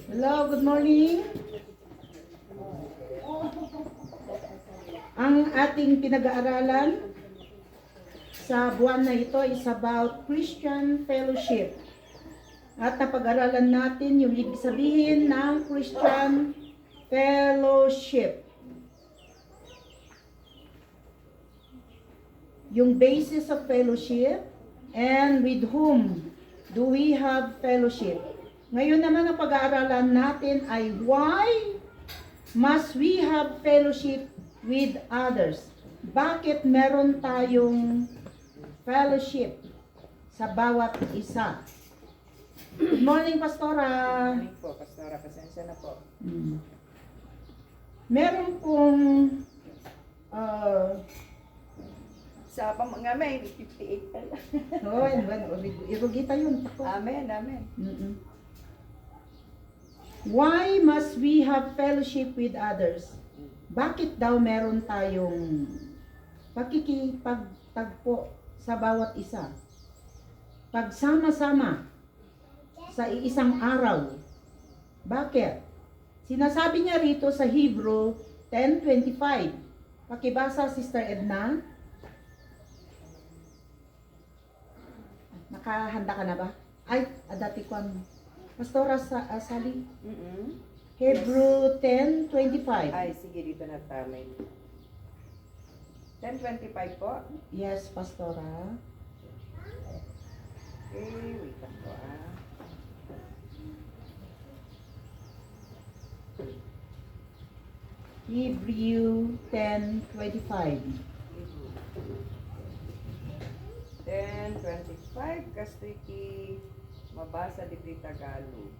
Hello, good morning. Ang ating pinag-aaralan sa buwan na ito is about Christian fellowship. At napag-aralan natin yung ibig sabihin ng Christian fellowship. Yung basis of fellowship and with whom do we have fellowship. Ngayon naman ang pag-aaralan natin ay why must we have fellowship with others? Bakit meron tayong fellowship sa bawat isa? Good morning, Pastora. Morning po, Pastora. Pasensya na po. Meron pong Sa mga may 58 pala. irugita yun. Amen, amen. Why must we have fellowship with others? Bakit daw meron tayong pakikipagtagpo sa bawat isa? Pagsama-sama sa iisang araw. Bakit? Sinasabi niya rito sa Hebrew 10:25. Pakibasa, Sister Edna. Nakahanda ka na ba? Ay, dati ko Pastora Sally. Hebrew 10:25. Ay, sige, dito na tama yun. 10:25 po. Yes, Pastora. Okay, wait lang po Hebrew 10:25. 10:25, kastiki mabasa di Tagalog.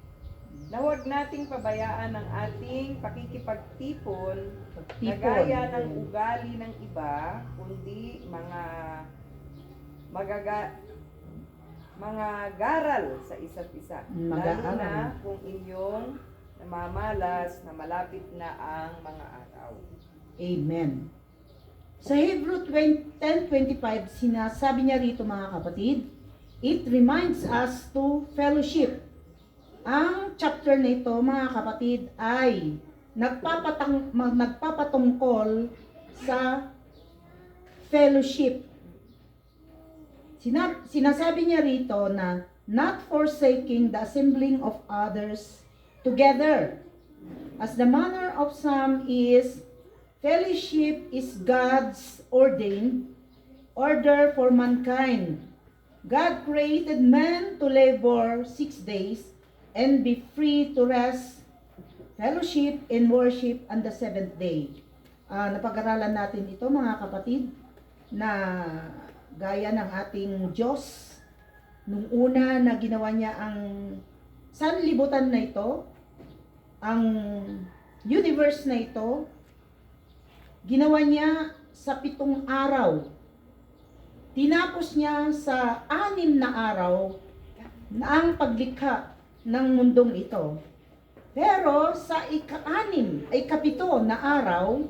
Na huwag nating pabayaan ang ating pakikipagtipon na gaya ng ugali ng iba, kundi mga garal sa isa't isa. Lalo na kung inyong namamalas na malapit na ang mga araw. Amen. Sa Hebrew 10:25, sinasabi niya rito mga kapatid, it reminds us to fellowship. Ang chapter na ito mga kapatid ay nagpapatungkol sa fellowship. Sinasabi niya rito na not forsaking the assembling of others together, as the manner of some is. Fellowship is God's ordained order for mankind. God created man to labor 6 days and be free to rest, fellowship, and worship on the 7th day. Napag-aralan natin ito mga kapatid na gaya ng ating Diyos nung una na ginawa niya ang sanlibutan na ito, ang universe na ito, ginawa niya sa 7 araw. Tinapos niya sa 6 na araw na ang paglikha ng mundong ito. Pero sa ika-7 na araw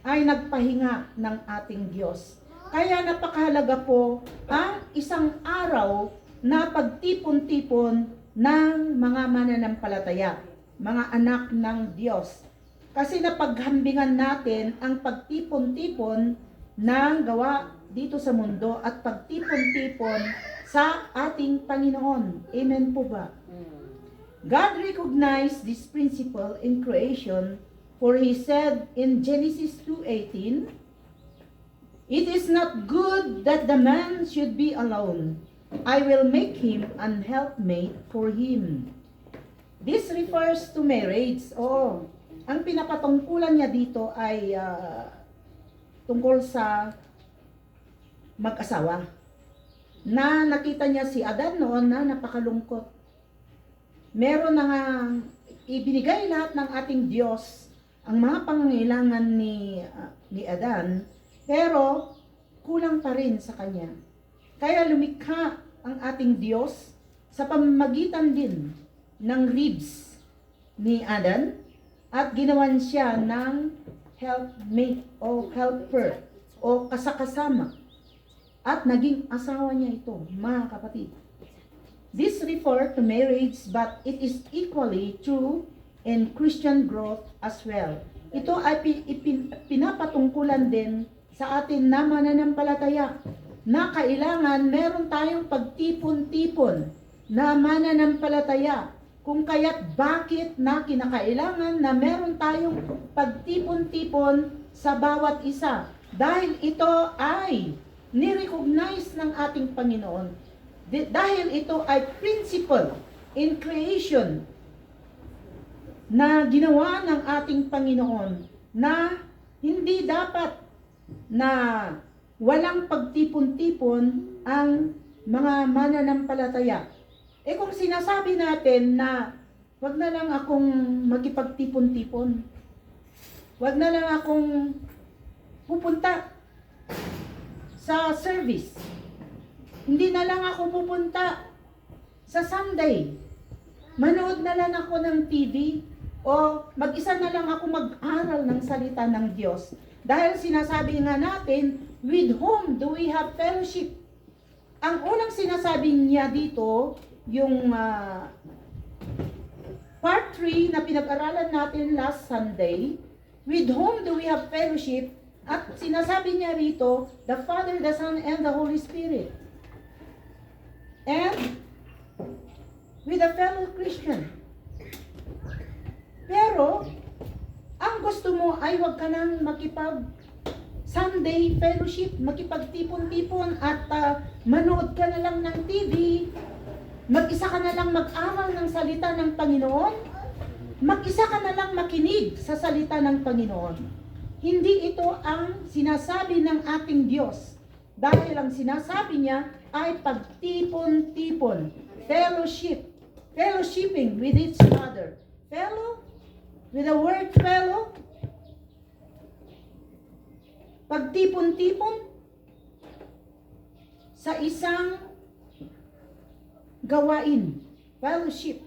ay nagpahinga ng ating Diyos. Kaya napakahalaga po ang isang araw na pagtipon-tipon ng mga mananampalataya, mga anak ng Diyos. Kasi napaghambingan natin ang pagtipon-tipon ng gawa dito sa mundo at pagtipon-tipon sa ating Panginoon. Amen po ba? God recognized this principle in creation, for He said in Genesis 2:18, it is not good that the man should be alone. I will make him an helpmate for him. This refers to marriage. Ang pinapatungkulan niya dito ay tungkol sa mag-asawa. Na nakita niya si Adan noon na napakalungkot. Meron na nga ibinigay lahat ng ating Diyos ang mga pangangailangan ni Adan, pero kulang pa rin sa kanya. Kaya lumikha ang ating Diyos sa pamamagitan din ng ribs ni Adan, at ginawan siya ng helpmate o helper o kasakasama. At naging asawa niya ito, mga kapatid. This refers to marriage, but it is equally true and Christian growth as well. Ito ay pinapatungkulan din sa atin na mananampalataya na kailangan meron tayong pagtipon-tipon na mananampalataya. Kung kaya't bakit na kinakailangan na meron tayong pagtipon-tipon sa bawat isa. Dahil ito ay nirecognize ng ating Panginoon. Dahil ito ay principle in creation na ginawa ng ating Panginoon na hindi dapat na walang pagtipon-tipon ang mga mananampalataya. Kung sinasabi natin na wag na lang akong makipagtipon-tipon, wag na lang akong pupunta sa service, hindi na lang ako pupunta sa Sunday, manood na lang ako ng TV, o mag-isa na lang ako mag-aral ng salita ng Diyos. Dahil sinasabi nga natin, with whom do we have fellowship? Ang unang sinasabi niya dito, yung part 3 na pinag-aralan natin last Sunday, with whom do we have fellowship? At sinasabi niya rito, the Father, the Son, and the Holy Spirit. And with a fellow Christian. Pero, ang gusto mo ay wag ka nang makipag Sunday fellowship, makipagtipon-tipon at manood ka na lang ng TV, mag-isa ka na lang mag-aral ng salita ng Panginoon, mag-isa ka na lang makinig sa salita ng Panginoon. Hindi ito ang sinasabi ng ating Diyos. Dahil ang sinasabi niya ay pagtipon-tipon, fellowshipping with each other. Fellow, with the word fellow, pagtipon-tipon sa isang gawain, fellowship.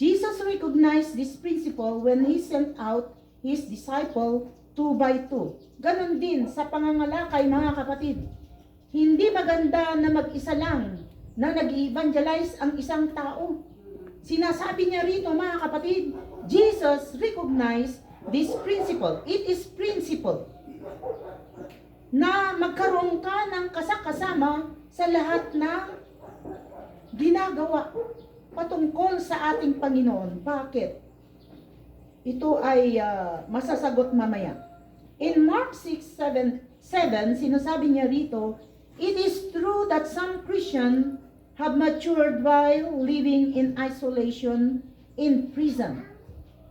Jesus recognized this principle when He sent out His disciple 2 by 2. Ganon din sa pangangalakay, mga kapatid. Hindi maganda na mag-isa lang na nag-evangelize ang isang tao. Sinasabi niya rito, mga kapatid, Jesus recognized this principle. It is principle na magkaroon ka ng kasakasama sa lahat ng ginagawa patungkol sa ating Panginoon. Bakit? Ito ay masasagot mamaya. In Mark 6:7, sinasabi niya rito, it is true that some Christians have matured while living in isolation in prison.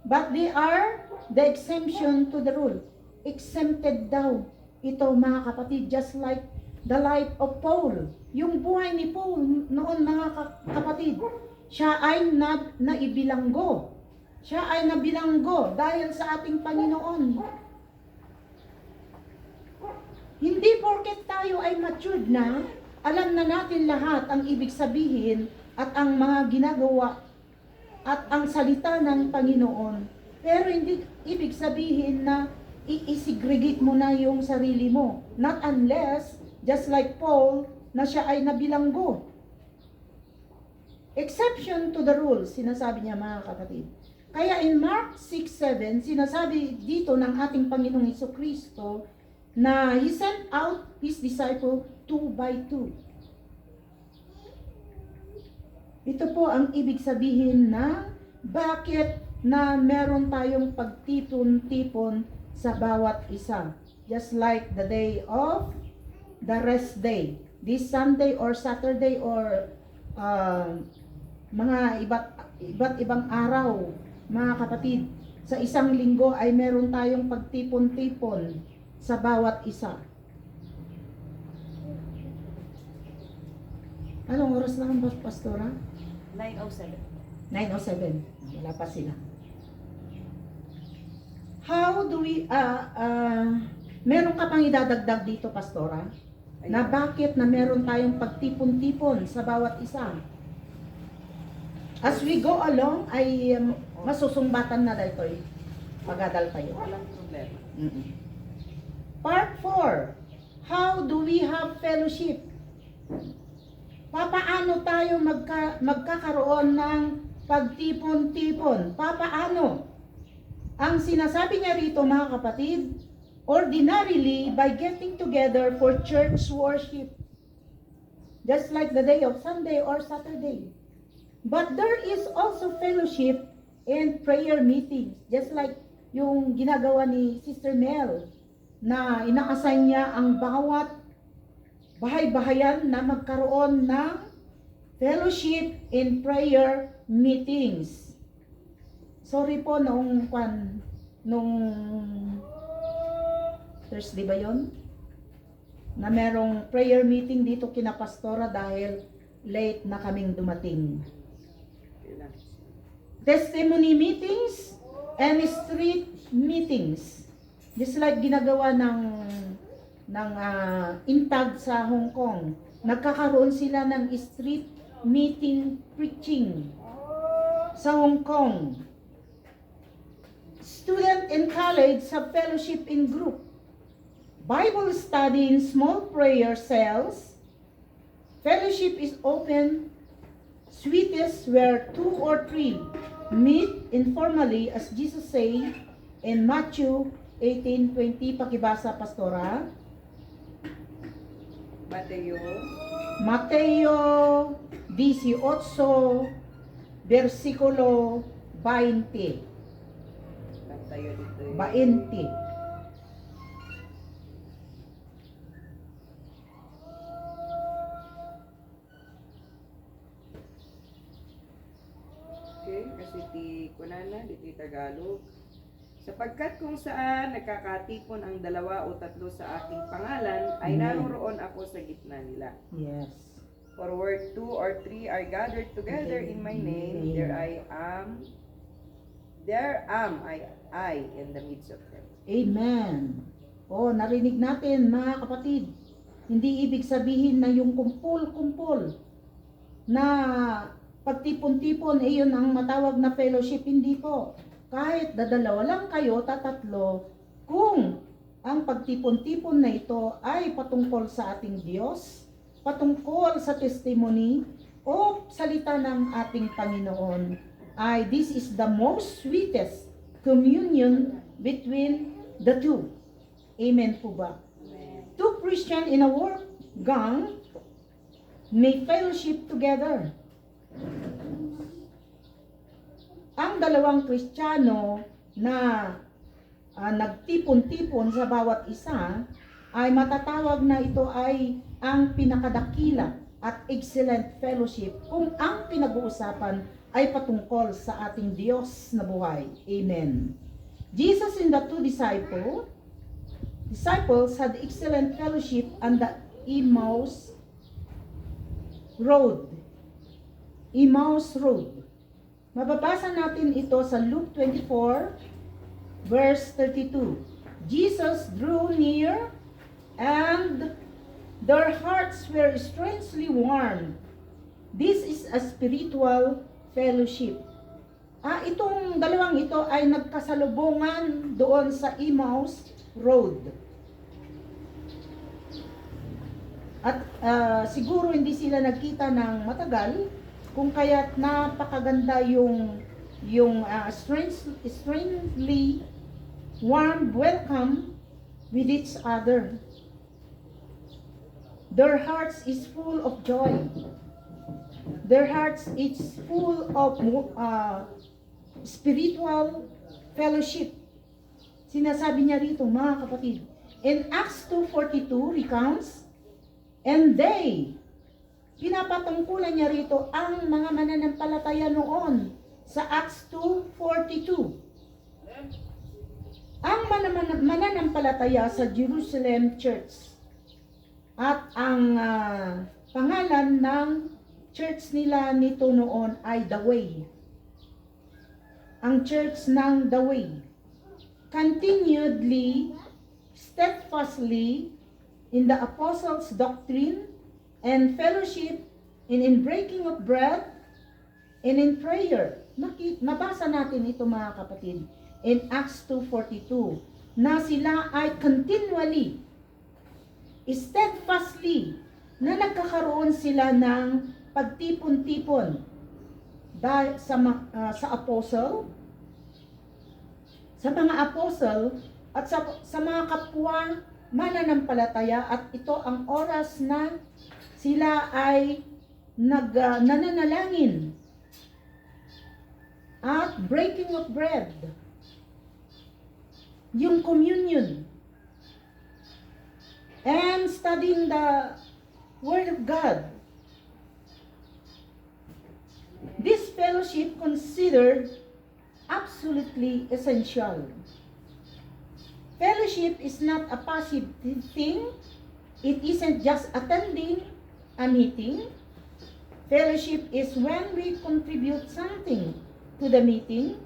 But they are the exemption to the rule. Exempted daw. Ito, mga kapatid, just like the life of Paul. Yung buhay ni Paul noon, mga kapatid, siya ay naibilanggo. Siya ay nabilanggo dahil sa ating Panginoon. Hindi porket tayo ay matured na, alam na natin lahat ang ibig sabihin at ang mga ginagawa at ang salita ng Panginoon. Pero hindi ibig sabihin na i-segregate mo na yung sarili mo. Not unless, just like Paul, na siya ay nabilanggo. Exception to the rule, sinasabi niya, mga kapatid. Kaya in Mark 6:7, sinasabi dito ng ating Panginoong Jesucristo na He sent out His disciple 2 by 2. Ito po ang ibig sabihin na bakit na meron tayong pagtipon-tipon sa bawat isa. Just like the day of the rest day. This Sunday or Saturday or mga iba't ibang araw, mga kapatid, sa isang linggo ay meron tayong pagtipon-tipon sa bawat isa. Anong oras na ang pastora? 9:07. 9:07. Wala pa sila. How do we, meron ka pang idadagdag dito, pastora? Na bakit na meron tayong pagtipon-tipon sa bawat isa? As we go along, ay masusumbatan na dito eh. Pag-adal tayo. Walang problema. Part 4. How do we have fellowship? Papaano tayo magkakaroon ng pagtipon-tipon. Papaano? Ang sinasabi niya rito mga kapatid, ordinarily by getting together for church worship. Just like the day of Sunday or Saturday. But there is also fellowship and prayer meetings. Just like yung ginagawa ni Sister Mel na ina-assign niya ang bawat bahay-bahayan na magkaroon ng fellowship and prayer meetings. Sorry po nung Thursday ba yon? Na merong prayer meeting dito kina Pastora dahil late na kaming dumating. Testimony meetings and street meetings. Just like ginagawa ng Intag sa Hong Kong. Nagkakaroon sila ng street meeting preaching sa Hong Kong. Student in college have fellowship in group. Bible study in small prayer cells. Fellowship is open, sweetest where 2 or 3 meet informally as Jesus said in Matthew 18:20. Pakibasa, Pastora. Mateo 18, versikulo 20. Tayo dito. 20. Okay, kasi kunana, di Tagalog. Sapagkat kung saan nagkakatipon ang 2 o 3 sa aking pangalan, ay naroroon ako sa gitna nila. Yes. For where 2 or 3 are gathered together in my name, there am I in the midst of them. Amen. Oh, narinig natin mga kapatid. Hindi ibig sabihin na yung kumpul-kumpul na pagtipon-tipon, yun ang matawag na fellowship. Hindi po. Kahit dadalawa lang kayo, tatatlo, kung ang pagtipon-tipon na ito ay patungkol sa ating Diyos, patungkol sa testimony o salita ng ating Panginoon, ay this is the most sweetest communion between the two. Amen po ba? Two Christians in a work gang may fellowship together. Ang dalawang Kristiyano na nagtipon-tipon sa bawat isa ay matatawag na ito ay ang pinakadakila at excellent fellowship kung ang pinag-uusapan ay patungkol sa ating Diyos na buhay. Amen. Jesus and the 2 disciples had excellent fellowship on the Emmaus Road. Mababasa natin ito sa Luke 24, verse 32. Jesus drew near and their hearts were strangely warmed. This is a spiritual fellowship. Itong dalawang ito ay nagkasalubungan doon sa Emmaus Road. At siguro hindi sila nagkita ng matagal, kung kaya't napakaganda yung strangely warm welcome with each other. Their hearts is full of joy. Their hearts is full of spiritual fellowship. Sinasabi niya rito, mga kapatid. In Acts 2:42 recounts, and they, pinapatungkulan niya rito ang mga mananampalataya noon sa Acts 2:42. Ang mananampalataya sa Jerusalem Church. At ang pangalan ng church nila nito noon ay The Way. Ang church ng The Way. Continuedly, steadfastly in the apostles' doctrine and fellowship, and in breaking of bread, and in prayer. Mabasa natin ito mga kapatid in Acts 2:42 na sila ay continually, steadfastly, na nagkakaroon sila ng pagtipon-tipon. sa apostle, sa mga apostle at sa mga kapwa mananampalataya, at ito ang oras na sila ay nananalangin at breaking of bread, yung communion, and studying the Word of God. This fellowship considered absolutely essential. Fellowship is not a passive thing. It isn't just attending a meeting. Fellowship is when we contribute something to the meeting.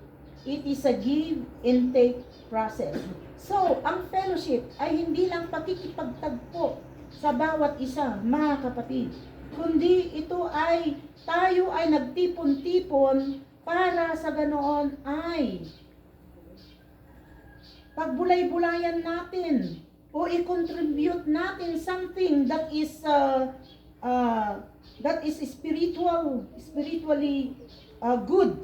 It is a give and take process. So, ang fellowship ay hindi lang pakikipagtagpo sa bawat isa, mga kapatid, kundi ito ay tayo ay nagtipon-tipon para sa ganoon ay pagbulay-bulayan natin o i-contribute natin something that is spiritually good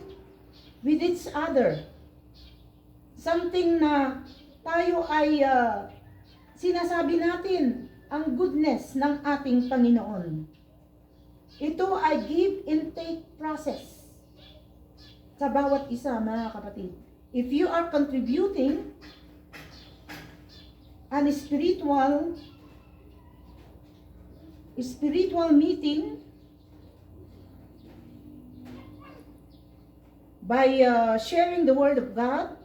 with each other. Something na tayo ay sinasabi natin ang goodness ng ating Panginoon. Ito ay give and take process sa bawat isa, mga kapatid. If you are contributing an spiritual meeting by sharing the Word of God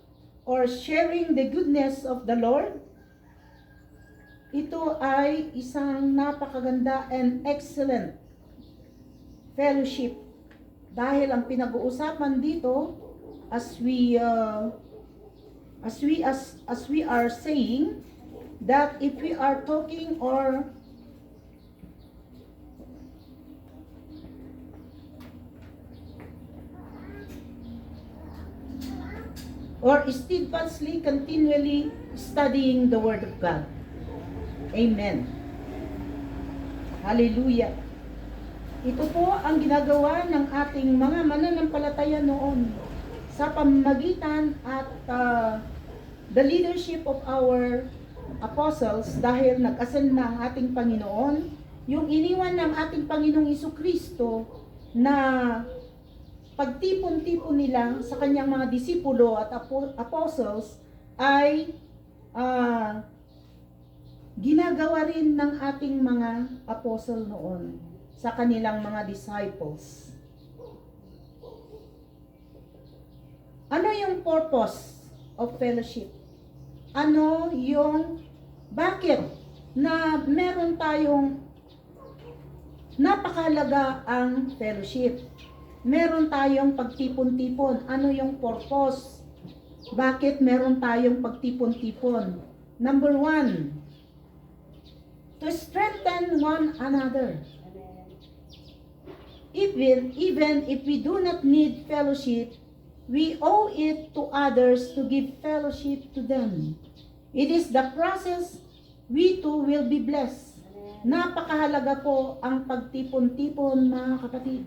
or sharing the goodness of the Lord, ito ay isang napakaganda and excellent fellowship. Dahil ang pinag-uusapan dito, as we are saying, that if we are talking or steadfastly, continually studying the Word of God. Amen. Hallelujah. Ito po ang ginagawa ng ating mga mananampalataya noon sa pamamagitan at the leadership of our apostles, dahil nag-ascend na ang ating Panginoon, yung iniwan ng ating Panginoong Jesucristo na pagtipon-tipon nila sa kanyang mga disipulo at apostles ay ginagawa rin ng ating mga apostle noon sa kanilang mga disciples. Ano yung purpose of fellowship? Ano yung bakit na meron tayong napakahalaga ang fellowship? Meron tayong pagtipon-tipon. Ano yung purpose? Bakit meron tayong pagtipon-tipon? Number 1, to strengthen one another. Even if we do not need fellowship, we owe it to others to give fellowship to them. It is the process we too will be blessed. Napakahalaga po ang pagtipon-tipon, mga kapatid.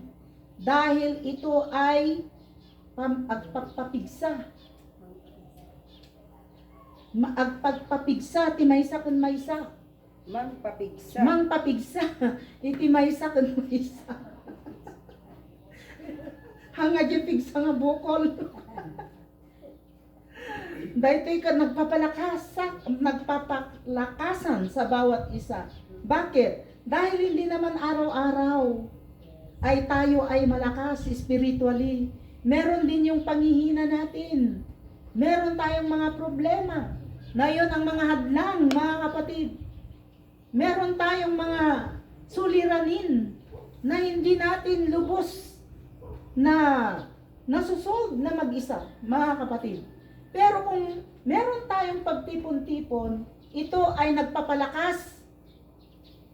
Dahil ito ay agpagpapigsa. Agpagpapigsa, timaysa kun maysa. Mangpapigsa. Mangpapigsa, iti maysa kun maysa. Hangad yung pigsa nga bukol. Dahil ka nagpapalakasan sa bawat isa. Bakit? Dahil hindi naman araw-araw ay tayo ay malakas spiritually. Meron din yung panghihina natin. Meron tayong mga problema. Na yun ang mga hadlang, mga kapatid. Meron tayong mga suliranin na hindi natin lubos na nasusolve na mag-isa, mga kapatid. Pero kung meron tayong pagtipon-tipon, ito ay nagpapalakas.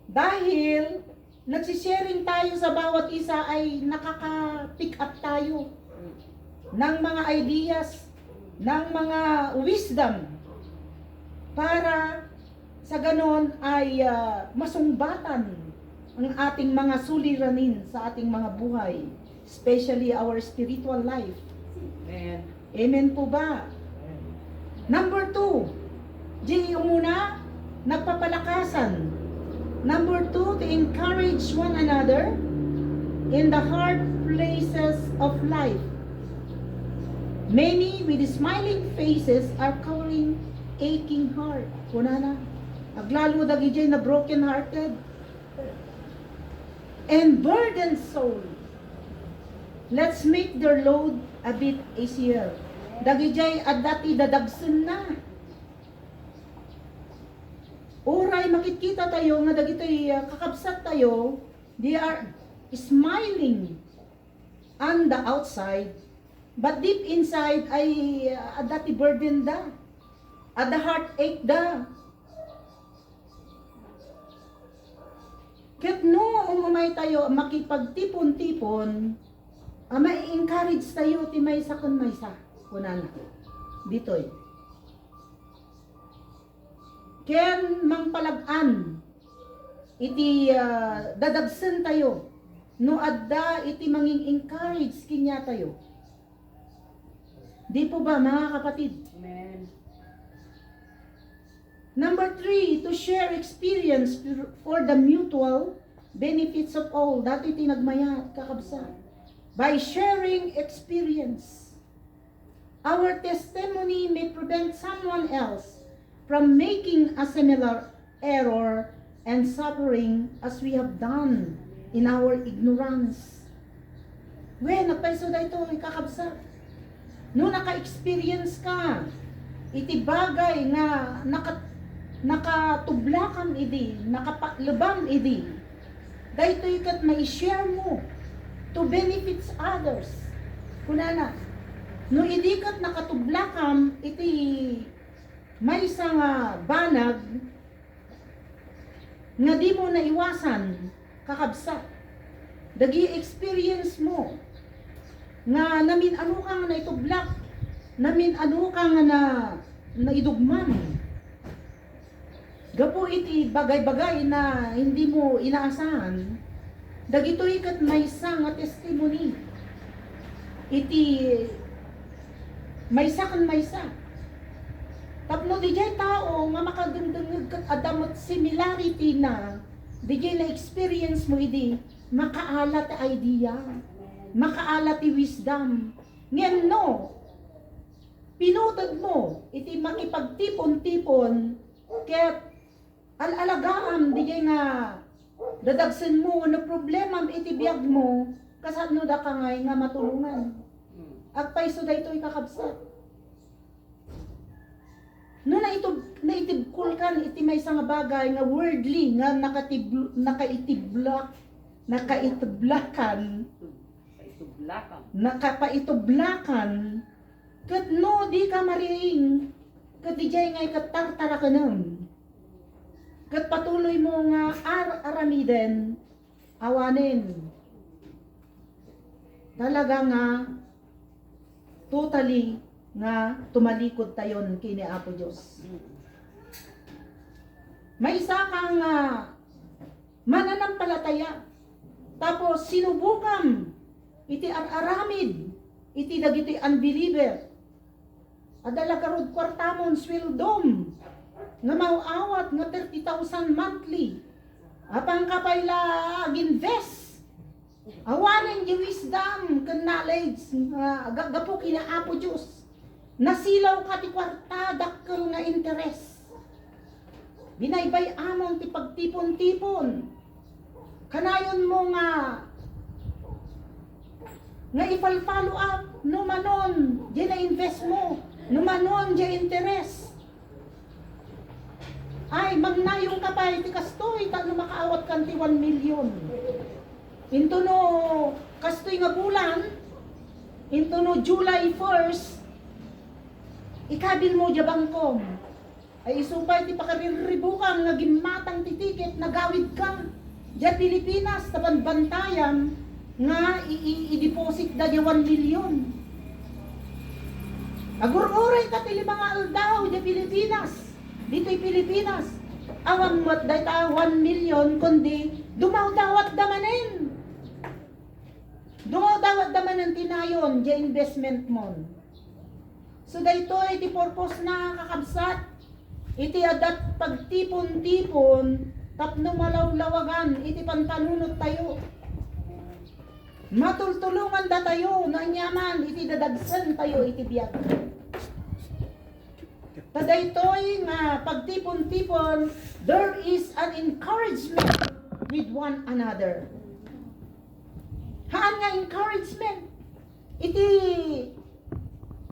Dahil nagsisharing tayo sa bawat isa ay nakaka-pick up tayo ng mga ideas, ng mga wisdom, para sa ganon ay masumbatan ang ating mga suliranin sa ating mga buhay. especially our spiritual life. Amen. Amen po ba? Number 2, yung muna, nagpapalakasan. Number 2, to encourage one another in the hard places of life. Many with smiling faces are covering aching heart. Kuna na. Aglalo dagi jay na broken hearted and burdened soul. Let's make their load a bit easier. Dagi jay adati dadagsun na. Oray makikita tayo nga dagitoy kakabsat tayo, they are smiling on the outside, but deep inside ay adati burden da. At the heartache da. Ket no umamay tayo makipagtipon-tipon, may encourage tayo ti may sa kun may sa kunana. Ditoy. Ken mangpalagan iti dadagsen tayo no adda iti manging encourage kinya tayo. Di po ba mga kapatid? Amen. Number 3, to share experience for the mutual benefits of all. Dati tinagmayat kakabsa. By sharing experience, our testimony may prevent someone else from making a similar error and suffering as we have done in our ignorance. When napaiso da ito, kakabsa. No naka-experience ka, iti bagay nga nakatublakan idi, nakapalubang idi, dahito ikat ma-share mo to benefits others. Kunana, no idi kat nakatublakan iti may isang banag nga di mo naiwasan kakabsa. Dagi experience mo nga namin ano kang na itublak, namin ano kang na idugman. Gapo iti bagay-bagay na hindi mo inaasahan, dagito ikat may isang testimony. Iti may isa kan may isa. Tapno di jay tao nga makadungdungag kat adamot similarity na di jay na experience mo idi makaalat idea, makaalat wisdom. Ngayon no, pinutod mo iti makipagtipon-tipon ket alalagaan di jay nga dadagsen mo no problema iti biyag mo kasano da kangay nga matulungan. Agpaiso da ito ikakabsat. No naitibkul kan iti may nga bagay nga worldly nga nakapaitublakan ket no di ka mariing ket di jay nga ikatartara ka nun ket patuloy mo nga aramiden awanin talaga nga totally nga tumalikod tayon kini Apo Diyos. May isa kang mananampalataya tapos sinubukan iti aramid iti dagiti unbeliever adala karod kwartamon swildom nga mauawat nga 30,000 monthly apang kapayla ag-invest awanin di wisdom ken knowledge gapo kina Apo Diyos. Nasilaw ka ti kwarta dakkel nga interes. Binaybay amon ti pagtipon-tipon. Kanayon mo nga i-follow up no manon di na invest mo, no manon di interes. Ay magnayong kapay ti kastoy tano makaawat kan ti 1 million. Into no kastoy nga bulan, into no July 1st ikabil mo dya bangkong ay isupay ti pakariribukang nga gimatang ti tiket nagawid ka dya Pilipinas tapan bantayan nga i-deposit da dya 1 million agur-uray ka ti mga aldaw dya Pilipinas dito'y Pilipinas awang mat dayta 1 million kundi dumaw-dawat damanin Dawat daman ang tinayon, di investment mo. So dayto iti purpose na kakabsat. Iti adat pagtipon-tipon, tapno malawlawagan, iti panpanunot tayo. Matultulungan da tayo, nanyaman, iti dadagsan tayo, iti biyag. Tadaytoy nga pagtipon-tipon, there is an encouragement with one another. Haan nga encouragement? Iti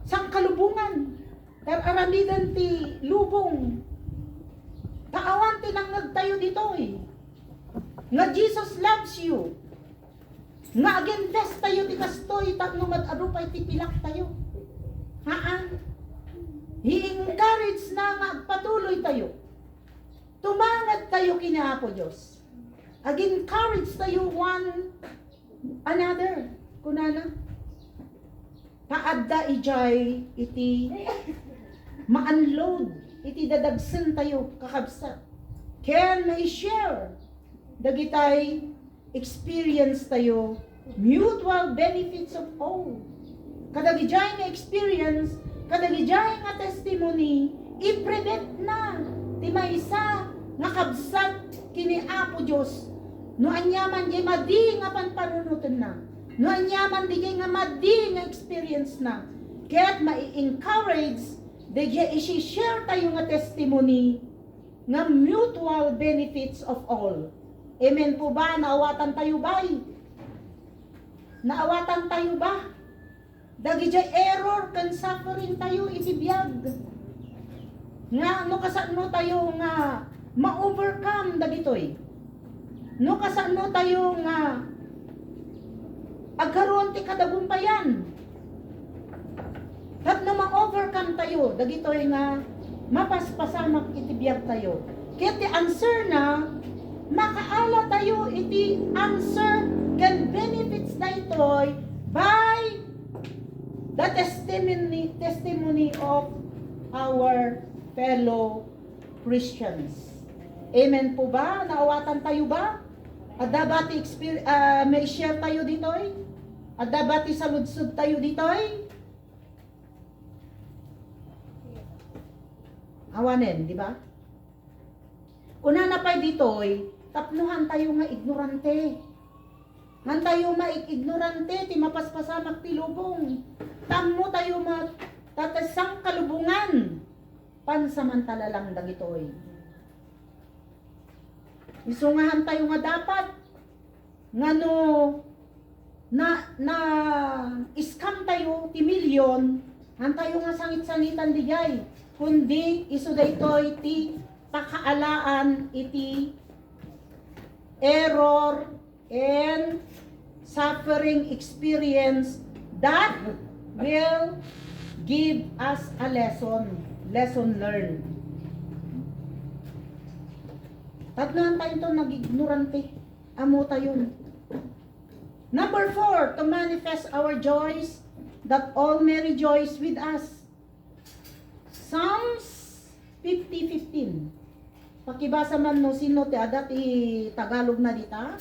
sangkalubungan, aramidan ti lubong. Taawan ti nang nagtayo ditoy. Nga Jesus loves you. Nga aginvest tayo ti kastoy, tapno mag-arupay ti pilak tayo. Haan? I-encourage na nga patuloy tayo. Tumangad tayo kina Apo Diyos. Ag-encourage tayo one another. Kunana. Paadda ijay iti ma-unload. Iti dadagsan tayo kakabsat. Can may share. Dagitay experience tayo. Mutual benefits of all. Kadagijay nga experience, kadagijay nga testimony, i-prevent na ti maysa nga kabsat kini Apo Dios. No anyaman di madi nga panpanunutan na. No anyaman di nga madi nga experience na. Kaya't mai-encourage di i-share tayo nga testimony nga mutual benefits of all. Amen po ba? Naawatan tayo ba? Naawatan tayo ba? Dagijay error kan suffering tayo itibiyag. Nga no kasano tayo nga ma-overcome dagitoy. No kasano tayo nga agkaroon ti kadagumpayan. Kat no ma-overcome tayo dagitoy nga mapaspasamak itibiyag tayo. Kaya ti answer na makaala tayo iti answer can benefits daytoy by the testimony of our fellow Christians. Amen po ba? Naawatan tayo ba? At dapat may share tayo ditoy? At dapat saludsud tayo ditoy? Awanen, di ba? Una na pa ditoy, tapnuhan tayo nga ignorante. Han tayo ignorante, ti mapaspasamak ti lubong. Tammo tayo tatasang kalubungan. Pansamantala lang dagitoy. Isungahan tayo nga dapat ngano na scam tayo ti milyon, han tayo nga sangit-sangitan digay. Kundi isu daytoy ti pakaalaan iti error and suffering experience that will give us a lesson learned. Tatloan tayo ito, nag-ignorante. Amo tayo. Number 4, to manifest our joys, that all may rejoice with us. Psalms 50:15. Pakibasa man no sino ti adat i Tagalog na dita.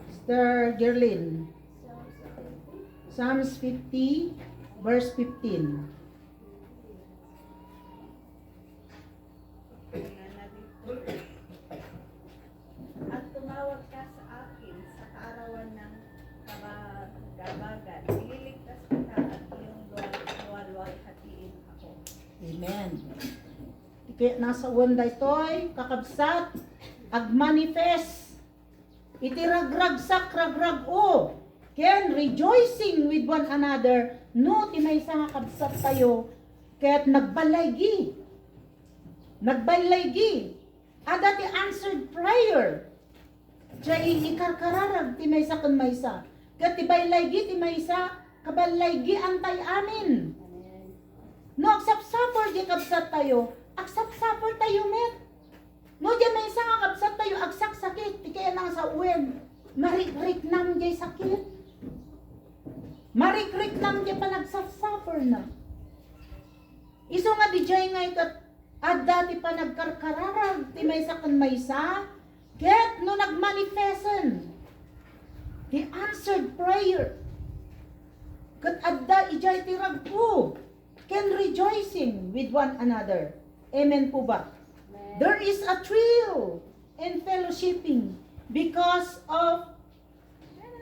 Sister Gerlin. Psalms 50 verse 15. At tumawag ka sa akin sa kaarawan ng kabagabagan. Ililigtas kita at iyong luwalwal hatiin ako. Amen. Kaya nasa wanda ito'y kakabsat, ag-manifest, itiragragsak ragrag o, ken rejoicing with one another, no, tinaysa nga kabsat tayo, kaya't nagbalaygi, ada ti answered prayer, jay ikarkararag, ti maysa kan maysa, kaya't ti balaygi, ti maysa, kabalaygi antay amin. No, aksap-sapor di kabsat tayo. Aksap-sapor tayo, met. No, di may isang kabsat tayo, agsak sakit. Di kaya nang sa uwen. Marik-rik nam di sakit. Marik-rik nam di panagsap-sapor na. Iso nga di jay nga ikat at dati pa nagkarkararag ti may sa kan maysa ket no nagmanifestan the answered prayer ket adda ijay ti ragpo can rejoicing with one another. Amen po ba? There is a thrill and fellowshipping because of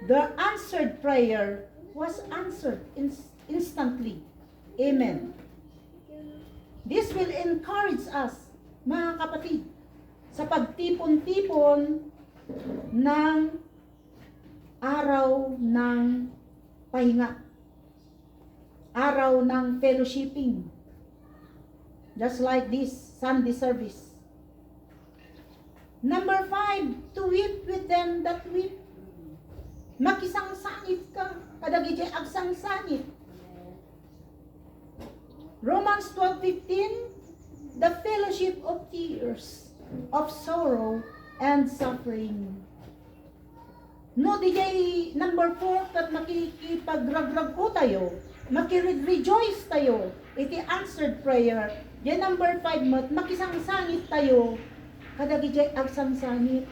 the answered prayer was answered instantly. Amen. This will encourage us, mga kapatid, sa pagtipon-tipon ng araw ng pahinga, araw ng fellowshipping, just like this Sunday service. Number 5, to weep with them that weep. Makisangsangit ka, kadagiti agsangsangit. Romans 12:15, the fellowship of tears, of sorrow and suffering. No, di jay number 4, kat makikipagragrag po tayo, makirejoice tayo, iti answered prayer. Di number 5, makisangsangit tayo, kadagiti agsangsangit.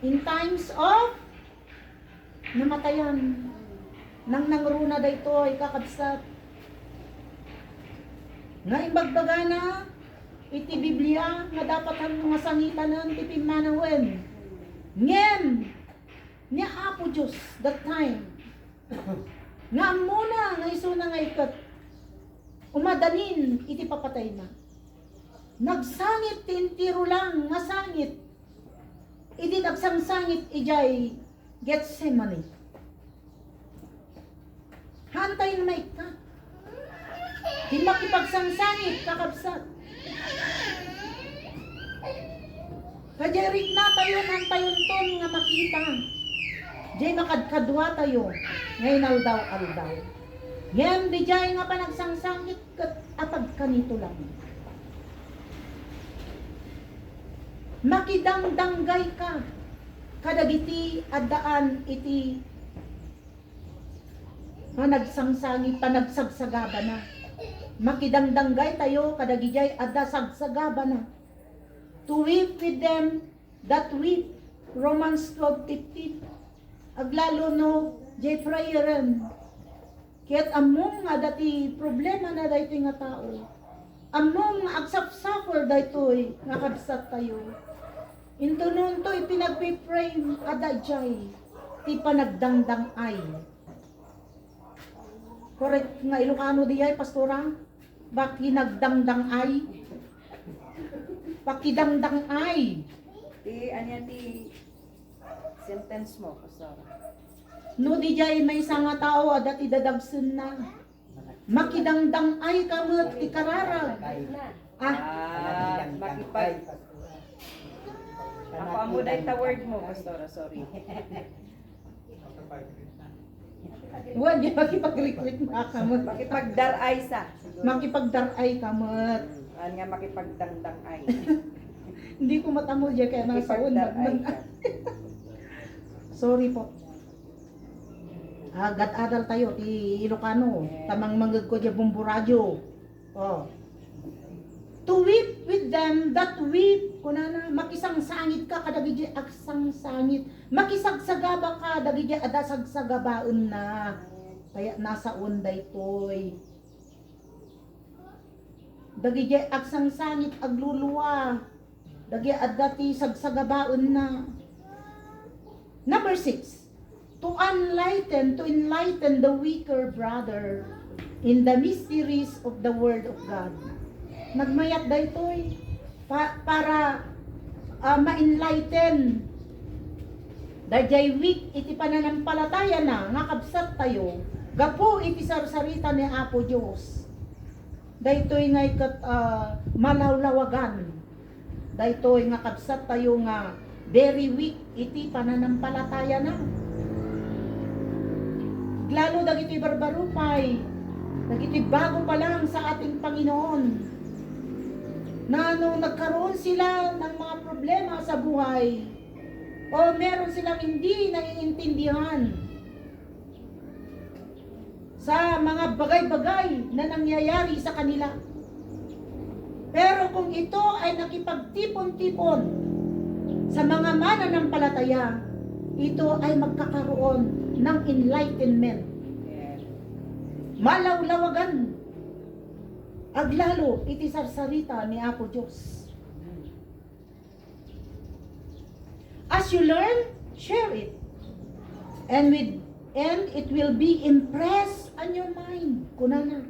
In times of namatayan, nang nangruna dayto ay kakabsat. Nga imbagbaga na, iti Biblia, nga dapat ang mga sangitanan, iti pimanawen. Ngem, niya Apo Diyos, that time. Nga muna, nga iso na nga ikat, umadanin, iti papatay na. Nagsangit, tintiro lang, nga sangit. Iti nagsangsangit, ijay, Gethsemane. Hantay na maikat. Di makipagsangsangit, kakabsat. Kajarit na tayo ng tayon-ton nga makita. Diyay makadkadwa tayo. Ngayon aldaw-aldaw. Ngayon di diyay nga panagsangsangit kat apag kanito lang. Makidangdanggay ka. Kadagiti addaan iti panagsangsangit, panagsagsagaba na. Makidangdanggay tayo, kadagijay adda sagsagaba na. To weep with them that weep. Romans 12:15. Aglalo no, jay prayeran. Kaya't among nga dati problema na dayto nga tao. Among nga agsap-suffer daytoy nga kabsat tayo. Into nun to ipinagpipray ada jay. Ti panagdangdang ay. Correct nga Ilocano diyay, pastora? Baki nagdangdang ay? Pakidangdang ay. Anya ti sentence mo, pastor. No di jay may isa nga tao adat idadagsun na. Makidangdang ay kamot ti kararag. Makipag... Ako amo na ita word mo, pastor. Sorry. Huwag di makipag-recruit na kamot. Makipagdaray sa. Makipagdaray kamot. Ano nga makipagdangdang ay. Hindi ko matamo dyan kaya nasa Makipagdaray ka. Sorry po. Agad-adal tayo ti Ilocano. Tamang manggag ko dyan bumburadyo. Oh. To weep with them that weep. Kunana, makisangsangit ka kadagidya agsangsangit. Makisagsagaba ka dagidya adasagsagabaon na. Kaya nasa unday toy. Dagidya agsangsangit agluluwa. Dagidya adati sagsagabaon na. Number 6. To enlighten the weaker brother in the mysteries of the Word of God. Nagmayat daytoy para ma-enlighten dayjay weak iti pananampalataya na nga kabsat tayo gapo iti sarsarita ni Apo Dios daytoy nga ikat malawlawagan daytoy nga kabsat tayo nga very weak iti pananampalataya na lalo dagiti barbarupay dagiti bago pa lang sa ating Panginoon na nung nagkaroon sila ng mga problema sa buhay o meron silang hindi naiintindihan sa mga bagay-bagay na nangyayari sa kanila. Pero kung ito ay nakipagtipon-tipon sa mga mananampalataya, ito ay magkakaroon ng enlightenment. Yes. Malawlawagan. Aglalo, iti sarsarita ni Apo Diyos. As you learn, share it. And it will be impressed on your mind. Kunana.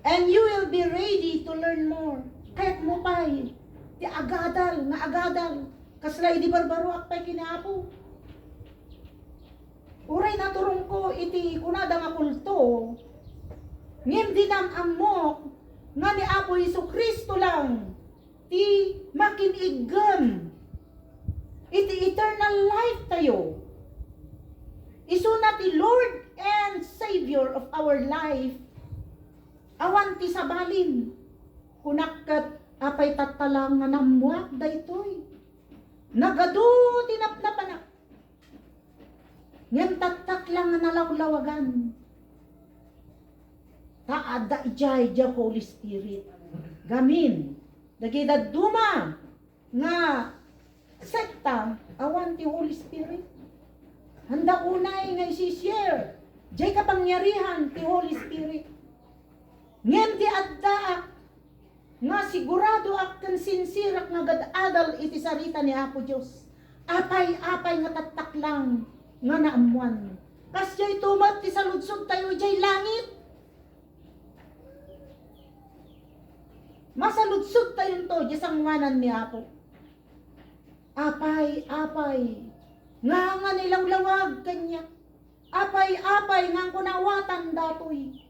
And you will be ready to learn more. Kahit mo pa'y, ti agadal, nga agadal. Kaslay di barbaro akpay kinapo. Uray naturong ko, iti kunada nga kulto. Ngem dinam amok, nga ni Apo Isu Kristo lang, ti makinigam. Iti eternal life tayo. Isu na ti Lord and Savior of our life. Awan ti sabalin. Kunakkat apay tatalang nga namuak daytoy. Nagadu tinapnapanak. Ngem tatak lang nga nalawlawagan. Taada ijay ja Holy Spirit. Gamin. Dagida duma nga sekta awan ti Holy Spirit. Handa unay nga isi-share. Diyay kapangyarihan ti Holy Spirit. Ngem ti addaak nga sigurado ak kan sinsirak nga gadadal iti sarita ni Apo Dios. Apay-apay nga tataklang nga naamuan. Kas diyay tumat ti saludsod tayo diyay langit. Masaludsod tayo to diyay sangwanan ni Apo. Apay-apay nga nilawlawag kanya. Apay-apay nga kunawatan datoy.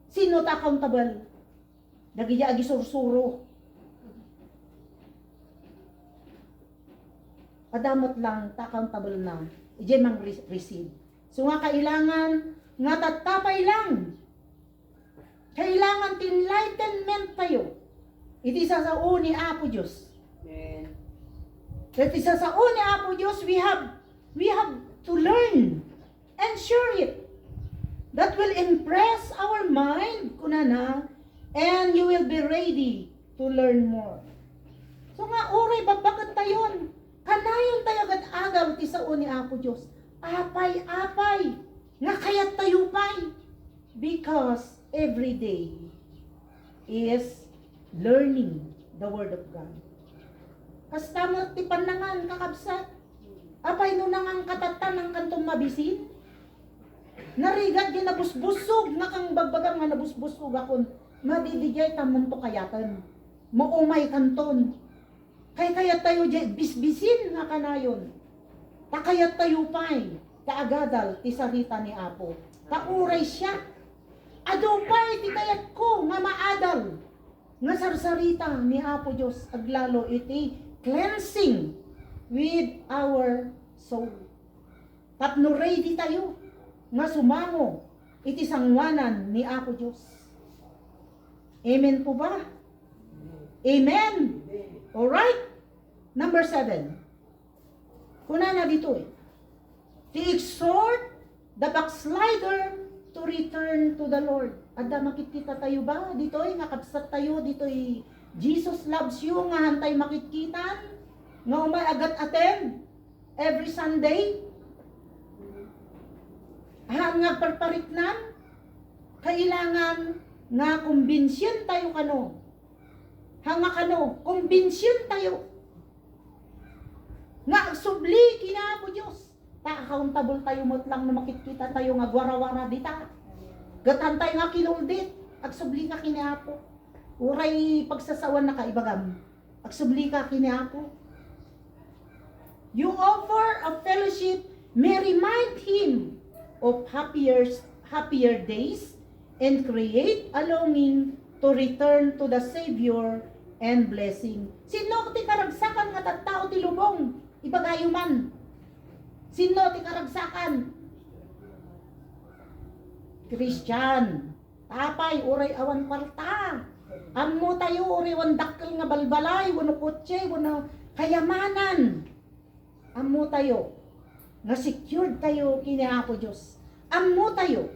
Sino ta accountable? Dagiya agi sursuro. Adamot lang ta accountable na. Ije mang receive. So nga kailangan nga tatapay lang. Kailangan enlightenment tayo. Iti sa ni Apo Diyos. Amen. That is sa ni Apo Diyos, we have to learn and share it. That will impress our mind, kunana, and you will be ready to learn more. So nga, oray, babagat tayon. Kanayon tayo agad-agaw ti sa ni Apo Diyos. Apay-apay. Nga kayat tayo pa'y. Because every day is learning the Word of God. Kastamot ti panangan kakabsat. Apay no nangang katatan ng kantong mabisin. Narigat di nabusbusog nga kang bagbagang nga nabusbusog akon. Madidigay tamon to kayatan. Maumay kanton. Kaya tayo di bisbisin nga kanayon. Takayat tayo pa'y. Kaagadal ti sarita ni Apo. Kauray siya. Adupay ti kayat ko nga maadal. Nga sarsarita ni Apo Diyos aglalo iti cleansing with our soul. Tapno ready tayo nga sumango iti sangwanan ni Apo Diyos. Amen po ba? Amen. Alright. Number 7. Kuna na dito to exhort the backslider to return to the Lord. Ada makikita tayo ba? Dito nga kapsat tayo. Dito Jesus loves you, nga hantay makitkitan, nga umay agat attend every Sunday. Nga parpariknan, kailangan nga kumbensyon tayo kano. Hanga kano, kumbensyon tayo. Nga subli kina Apo Diyos. Ta-accountable tayo mo't lang na makikita tayo nga gwara-wara dita. Gatantay nga kinuldit, agsubli ka kina Apo. Uray pagsasawan na kaibagam. Agsubli ka kina Apo. You offer a fellowship may remind him of happier days and create a longing to return to the Savior and blessing. Sino ti karagsakan nga tattao ti lubong? Ibagayo man. Sino ti karagsakan? Christian. Tapay, uray awan kwarta. Ammo tayo, uray wan dakkel nga balbalay, wano kotse, wano kayamanan. Ammo tayo, nga secured tayo kini Apo Diyos. Ammo tayo,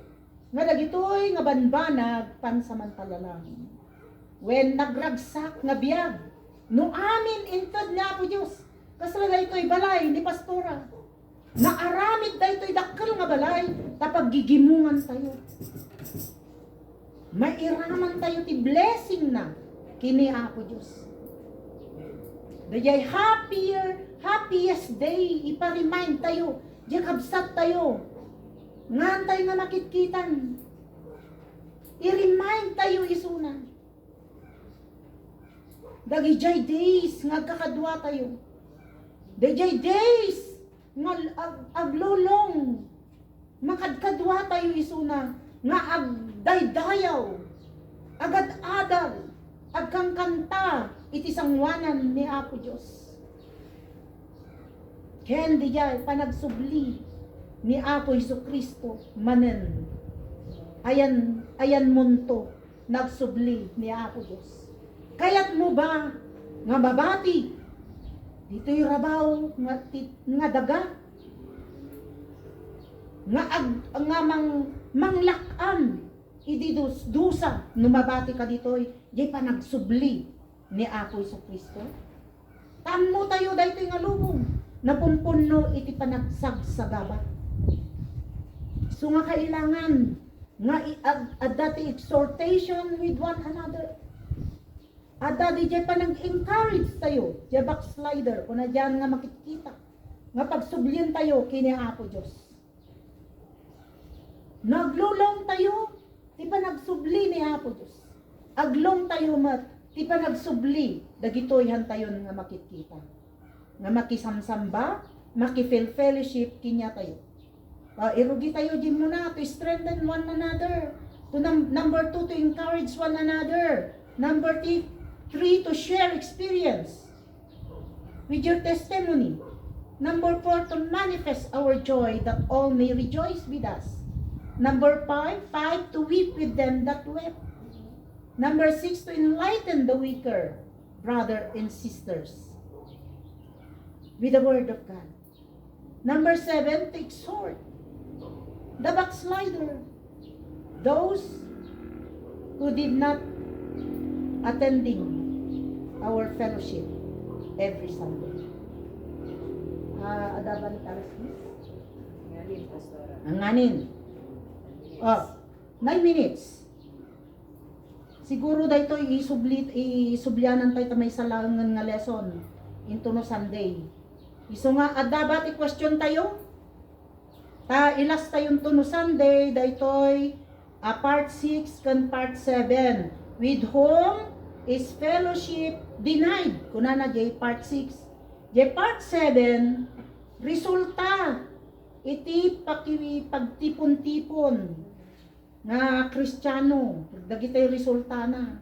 Nga dagitoy nga banbanag pansamantala lang. When nagragsak nga biyag, no amin intod nga po Diyos. Kasala ito'y balay ni pastora. Naaramid da ito'y dakkel nga balay, tapag gigimungan tayo. Mairaman tayo ti blessing na kini Apo Diyos. Dayay happiest day, ipa-remind tayo, diya kabsat tayo. Ngantay nga makitkitan. I-remind tayo isuna. Dagijay days nga kakadwa tayo. Dagijay days nga aglulong. Makadkadwa tayo isuna. Nga agdaydayaw. Agad-adal. Agkangkanta. Iti sangwanan ni Apo Diyos. Ken dijay panagsubli ni Apo Jesucristo manen. Ayan munto nagsubli ni Apo Diyos. Kaya't mo ba nga babati dito'y rabaw nga daga nga manglakam idi dusa numabati ka dito'y di pa nagsubli ni Apo Jesucristo. Tamo tayo daytoy nga lubong napumpunno iti panagsagsagaba. So nga kailangan nga dati exhortation with one another. Ada di dyan pa nag-encourage tayo, dyan backslider, kung na dyan nga makikita, nga pagsublian tayo, kini Apo Diyos. Naglulong tayo, di pa nagsubli ni Apo Diyos. Aglong tayo di pa nagsubli, dagitoyhan tayo nga makikita. Nga makisamsamba, makifellowship, kinya tayo. Irugi tayo din muna to strengthen one another. Number 2, to encourage one another. Number 3, to share experience with your testimony. Number 4, to manifest our joy that all may rejoice with us. Number 5, to weep with them that wept. Number 6, to enlighten the weaker brother and sisters with the word of God. Number 7, to exhort the backslider, those who did not attending our fellowship every Sunday. Adaban talasmis? Nganin, pastora. Nganin. 9 minutes. Siguro dahito isublianan tayo tamay salangan nga lesson into no Sunday. Iso nga adabat i-question tayo. Ilas tayong to no Sunday daytoy part 6 kan part 7. With whom is fellowship denied. Kuna na jay part 6. Jay part 7, resulta iti pagtipon-tipon nga Kristiyano. Dagitay resulta na.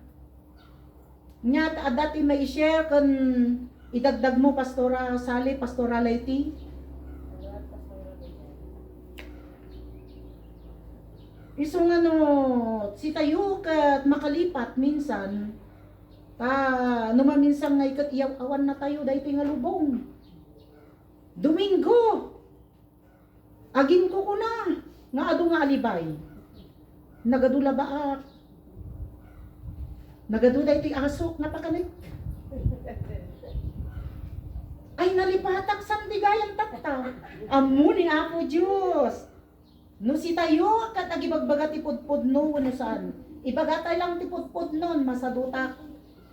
Nya dati may share kan idagdag mo Pastora Sally, Pastora Leti. Isong si tayo kat makalipat minsan, numaminsan nga ikat iyaw-awan na tayo dahil nga lubong. Domingo, agin ko na, nga ado nga alibay. Nagadula baak. Nagaduda ito'y asok, napakalit. Ay nalipatak sandigayang takta. Amo ni Apo Diyos. No si tayo kat agibagbaga tipudpud no ano saan. Ibagatay lang tipudpud non masadutak.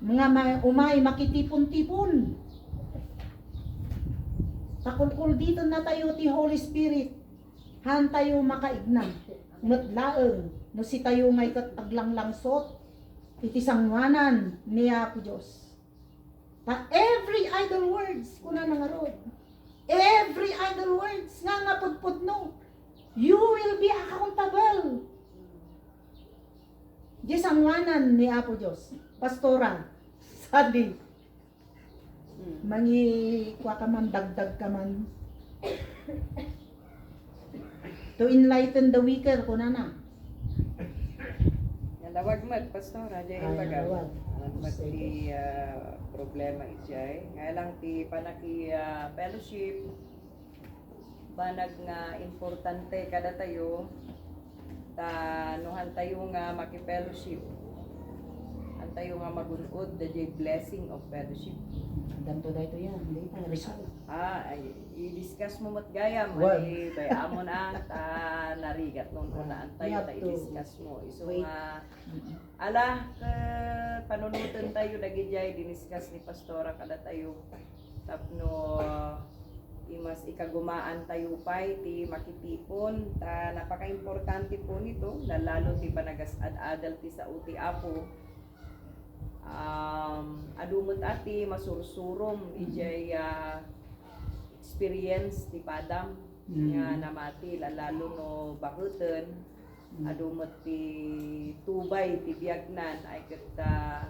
Mga umay makitipon-tipon. Pakulkul dito na tayo ti Holy Spirit. Han tayo makaignam. Nutlaeng no si tayo ngay kat aglanglangsot. Iti sangwanan ni Apo Diyos. Every idle words kuna nangarod. Every idle words nga pudpud no. You will be accountable. Diyos ang wanan ni Apo Diyos. Pastora, sabi, mangi kwa ka man, dagdag ka man. To enlighten the weaker, kuna na. Nalawag mat, pastora, dyan yung pagawad. Mati problema ijay. Nga lang ti panaki fellowship, banag nga importante kada tayo nuhan tayo nga maki-fellowship. Ang tayo nga magunod, the blessing of fellowship. Danto dahito yan. Hindi pa result. Ay, i-discuss mo mat gayam. Well. Ay, bayaan mo na, narigat nun una. We Tayo have ta to i-discuss mo. So wait. nga, ala, panunutan tayo, nagijay, diniscuss ni Pastora kada tayo. Tapno, imas ikagumaan tayo pa'y ti makitipon. Napaka-importante po nito, lalo ti panagas-adal ti sa uti apo. Adumot ati masursurom ijay experience ti padam nga namati lalo no bakuten adumot ti tubay ti biagnan ay ket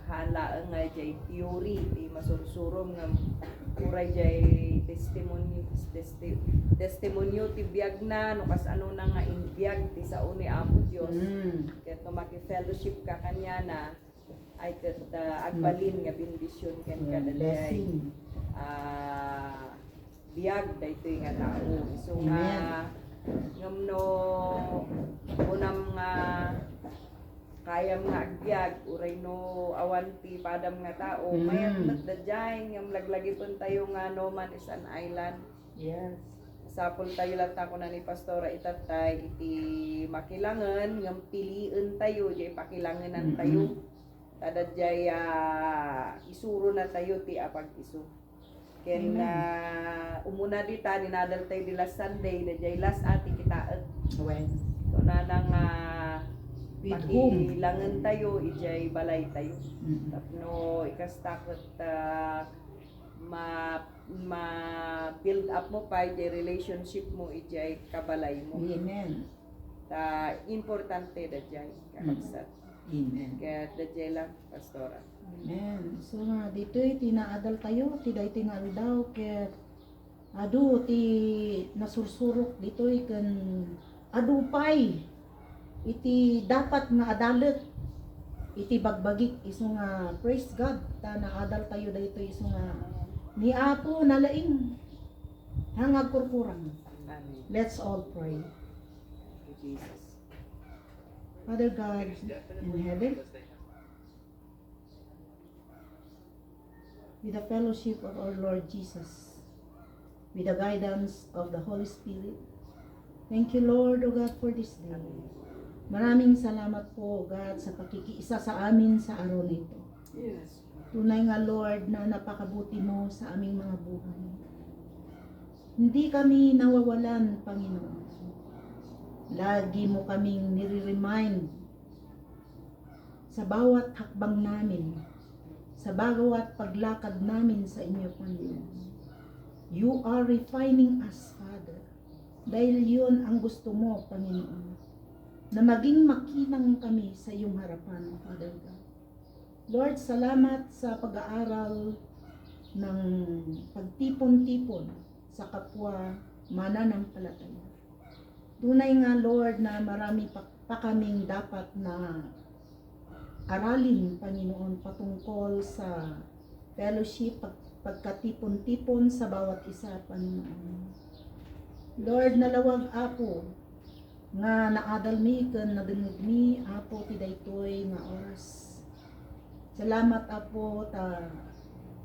halaeng nga jay theory ti masursurom nga uray jay testimonyo ti biagnan no kas ano na nga inbiag ti sao ni Apo Dios ket no maki-fellowship ka kanya na ay ket agbalin nga bendisyon ken kada day Blessing. biag daytoy nga tao so nga ngam no unam nga kayam nga agbiag uray no awanti padam nga tao mayat met dadjay ngam laglagi pun tayo nga no man is an island Yes. sapol tayo lang tako na ni Pastora itatay iti makilangan ngam piliin tayo jay pakilanganan tayo tadadjay isuro na tayo ti apag isu ken umuna dita ninadal tayo di last Sunday dajay last ati kitaet When? so nanang With whom? pakilangan tayo ijay balay tayo tapno ikastakot ma build up mo pa ijay relationship mo ijay kabalay mo Amen. ta importante dajay kakabsat Amen. kaya dajay lang Pastora. Amen. So nga dito'y tinaadal tayo, ti day tingal daw ket adu ti nasursurok dito'y ken adupay iti dapat nga adalet iti bagbagik iso nga praise God ta naadal tayo daytoy iso nga ni Apo nalaing hangag kurkurang. Amen. Let's all pray. Thank you, Jesus. Father God in heaven, with the fellowship of our Lord Jesus, with the guidance of the Holy Spirit, thank you Lord, O God, for this day. Maraming salamat po, O God, sa pakikiisa sa amin sa araw na ito. Yes. Tunay nga Lord na napakabuti mo sa aming mga buhay. Hindi kami nawawalan, Panginoon. Lagi mo kaming nire-remind sa bawat hakbang namin, sa bawat paglakad namin sa inyo, Panginoon. You are refining us, Father. Dahil yun ang gusto mo, Panginoon, na maging makinang kami sa iyong harapan, Father God. Lord, salamat sa pag-aaral ng pagtipon-tipon sa kapwa mananampalataya. Tunay nga Lord na marami pa kaming dapat na aralin, Panginoon, patungkol sa fellowship, pagkatipon-tipon sa bawat isa, Panginoon. Lord, nalawag Apo, nga naadal mi ken nadungog mi Apo ti daytoy nga oras. Salamat Apo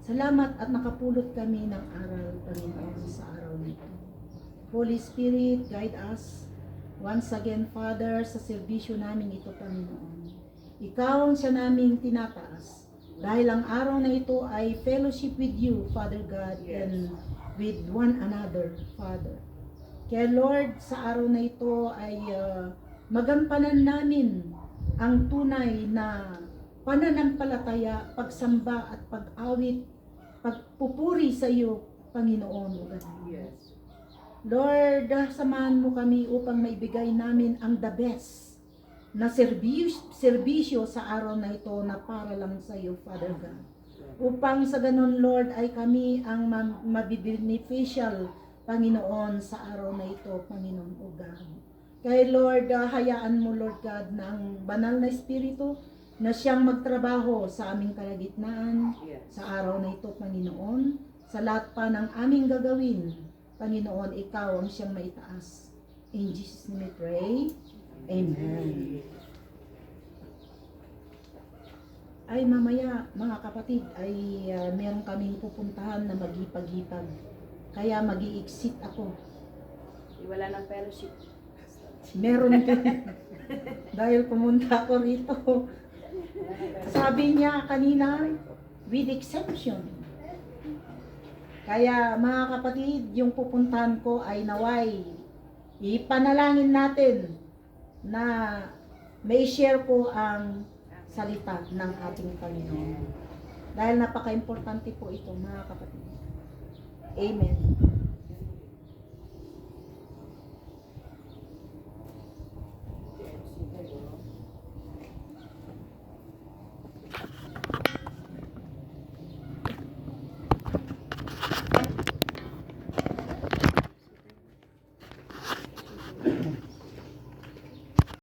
salamat at nakapulot kami ng aral, Panginoon, sa araw nito. Holy Spirit, guide us once again, Father, sa serbisyo namin ito, Panginoon. Ikaw ang siya naming tinataas. Dahil ang araw na ito ay fellowship with you, Father God, and with one another, Father. Kaya Lord, sa araw na ito ay magampanan namin ang tunay na pananampalataya, pagsamba at pag-awit, pagpupuri sa iyo, Panginoon, O God. Yes. Lord, samahan mo kami upang maibigay namin ang the best na serbisyo sa araw na ito na para lang sa iyo, Father God. Upang sa ganun, Lord, ay kami ang mabibeneficial, Panginoon, sa araw na ito, Panginoon, O God. Kaya Lord, hayaan mo, Lord God, na ang banal na Espiritu na siyang magtrabaho sa aming kalagitnaan Yes. sa araw na ito, Panginoon. Sa lahat pa ng aming gagawin, Panginoon, ikaw ang siyang maitaas. In Jesus' name we pray. Amen. Ay mamaya mga kapatid ay meron kaming pupuntahan na maghipag-hipag. Kaya mag-i-exit ako. Wala ng fellowship. Meron din. Dahil pumunta ako rito. Sabi niya kanina, with exemption. Kaya mga kapatid, yung pupuntahan ko ay naway. Ipanalangin natin na may share ko ang salita ng ating Panginoon. Dahil napaka-importante po ito mga kapatid. Amen.